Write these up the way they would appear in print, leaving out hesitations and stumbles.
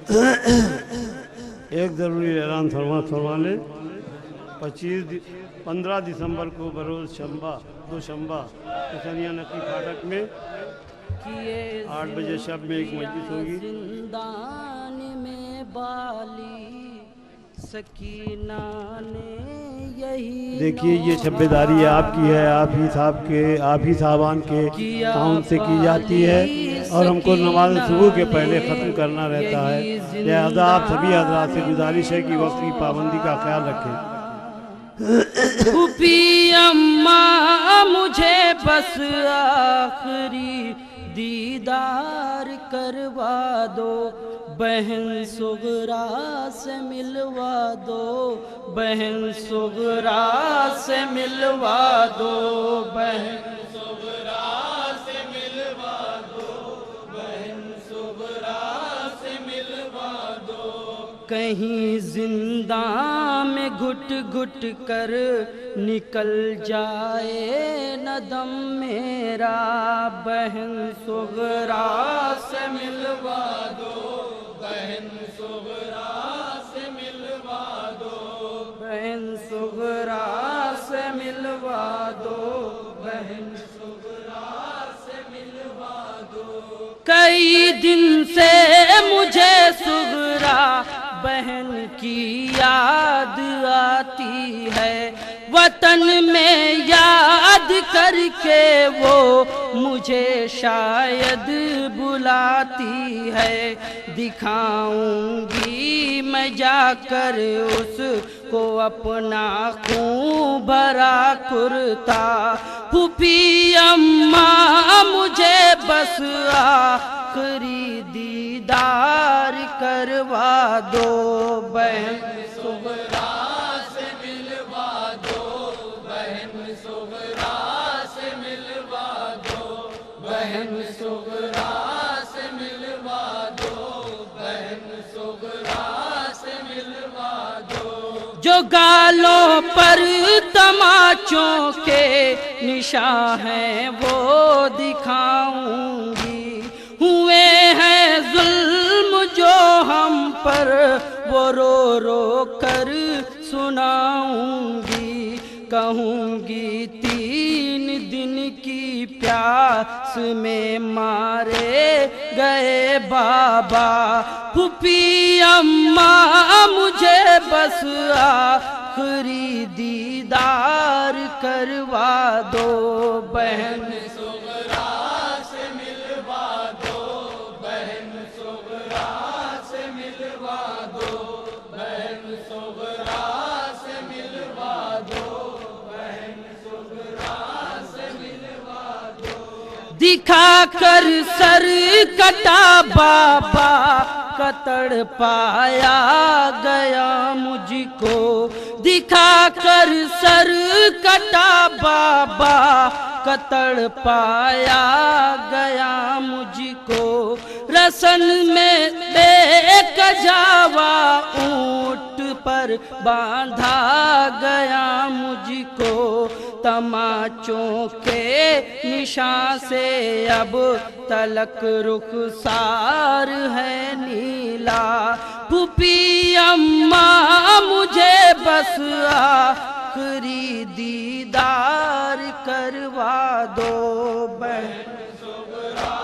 एक ज़रूरी ऐलान फरमा लें। 15 दिसंबर को बरोज़ शंबा दोशंबा हुसैनिया नकी फाटक में 8 बजे शब में एक मजलिस होगी। जिंदान में बाली सकीना ने यही देखिए ये शब्बेदारी आपकी है, आप ही साहबान के ताउन से की जाती है और हमको नमाज सुबह के पहले ख़त्म करना रहता है। लिहाजा आप सभी हज़रात से गुजारिश है कि वक्त की पाबंदी का ख्याल रखें। फूफी अम्मा मुझे बस आखिरी दीदार करवा दो, बहन सुगरा से मिलवा दो, बहन सुगरा से मिलवा दो, बहन सुगरा से मिलवा दो, बहन सुगरा से मिलवा दो। कहीं जिंदा में घुट घुट कर निकल जाए न दम मेरा, बहन सुगरा से मिलवा दो, बहन सुगरा से मिलवा दो, बहन सुगरा से मिलवा दो, बहन सुगरा से मिलवा दो। कई दिन से मुझे सुगरा बहन की याद आती है, वतन में याद करके वो मुझे शायद बुलाती है। दिखाऊंगी मैं जाकर उसको अपना खून भरा कुर्ता, फूफी अम्मा मुझे बस आखिरी दीदार करवा दो, बहन सुगरा से मिलवा दो, बहन सुगरा से मिलवा दो, बहन सुगरा से मिलवा दो, बहन सुगरा से मिलवा दो। जो गालों पर तमाचों के निशान हैं वो दिखाऊंगी, हुए हैं जुल्म जो हम पर वो रो रो कर सुनाऊंगी। कहूंगी 3 दिन की प्यास में मारे गए बाबा, फूफी अम्मा मुझे बस आखिरी दीदार करवा दो, बहन सुगरा से मिलवा दो, बहन सुगरा से मिलवा दो, बहन सुगरा से मिलवा दो, बहन सुगरा से मिलवा दो। दिखा कर सर कटा बाबा कतड़ पाया गया मुझको, दिखा कर सर कटा बाबा कतड़ पाया गया मुझको। रसन में बेकजावा ऊंट पर बांधा गया मुझको, तमाचों के निशान से अब तलक रुखसार है नीला, फूफी अम्मा मुझे बस आखिरी दीदार करवा दो, बहन सुगरा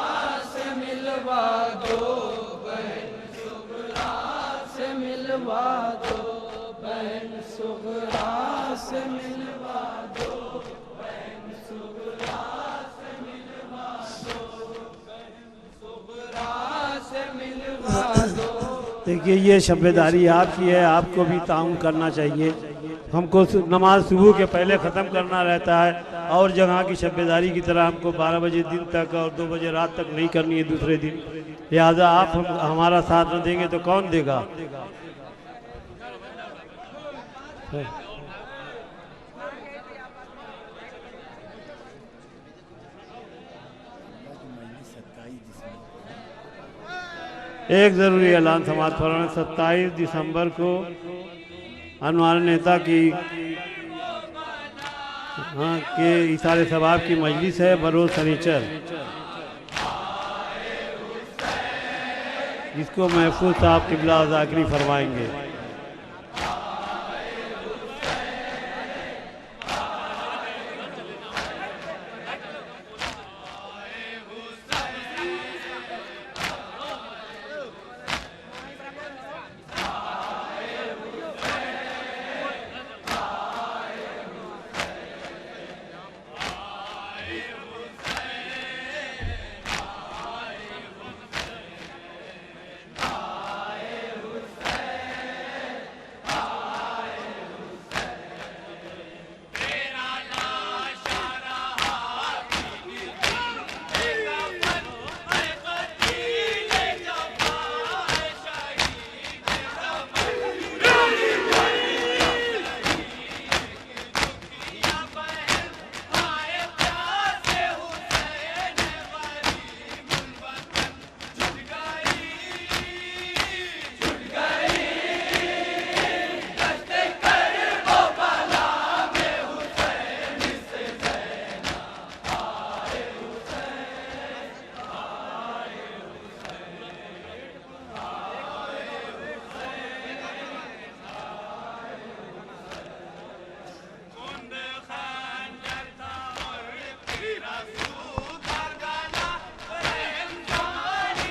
से मिलवा दो, बहन सुगरा से मिलवा दो, बहन सुगरा से मिलवा दो, बहन सुगरा से मिलवा दो, बहन सुगरा से मिलवा दो। देखिए ये शब्बेदारी आपकी है, आपको भी ताउन करना चाहिए। हमको नमाज सुबह के पहले ख़त्म करना रहता है और जगह की शब्बेदारी की तरह हमको 12 बजे दिन तक और 2 बजे रात तक नहीं करनी है दूसरे दिन। लिहाजा आप हमारा साथ न देंगे तो कौन देगा। एक ज़रूरी ऐलान समाज फरमाएं। 27 दिसंबर को अनवार नेता की के इशारे सवाब की मजलिस है बरोज़ शनीचर। जिसको महफूज साहब क़िबला ज़ाकिरी फरमाएंगे।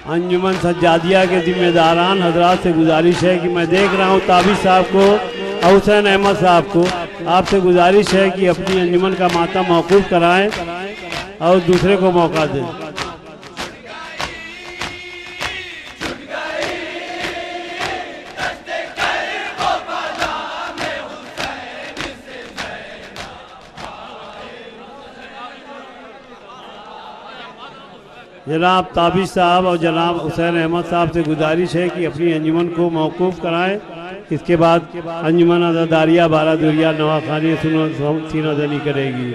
अंजुमन सज्जादिया के जिम्मेदारान हजरात से गुजारिश है कि मैं देख रहा हूँ ताबिश साहब को, हुसैन अहमद साहब को, आपसे गुजारिश है कि अपनी अंजुमन का मातम मौकूफ कराएं और दूसरे को मौका दें। जनाब ताबिश साहब और जनाब हुसैन अहमद साहब से गुजारिश है कि अपनी अंजुमन को मौकूफ़ कराएं। इसके बाद अंजुमन अज़ादारिया बारादुरिया नवाखानी सीनाजनी करेगी।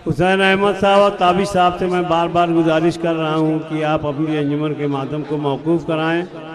हुसैन अहमद साहब और ताबिश साहब से मैं बार बार गुजारिश कर रहा हूँ कि आप अपनी अंजुमन के मातम को मौकूफ़ कराएं।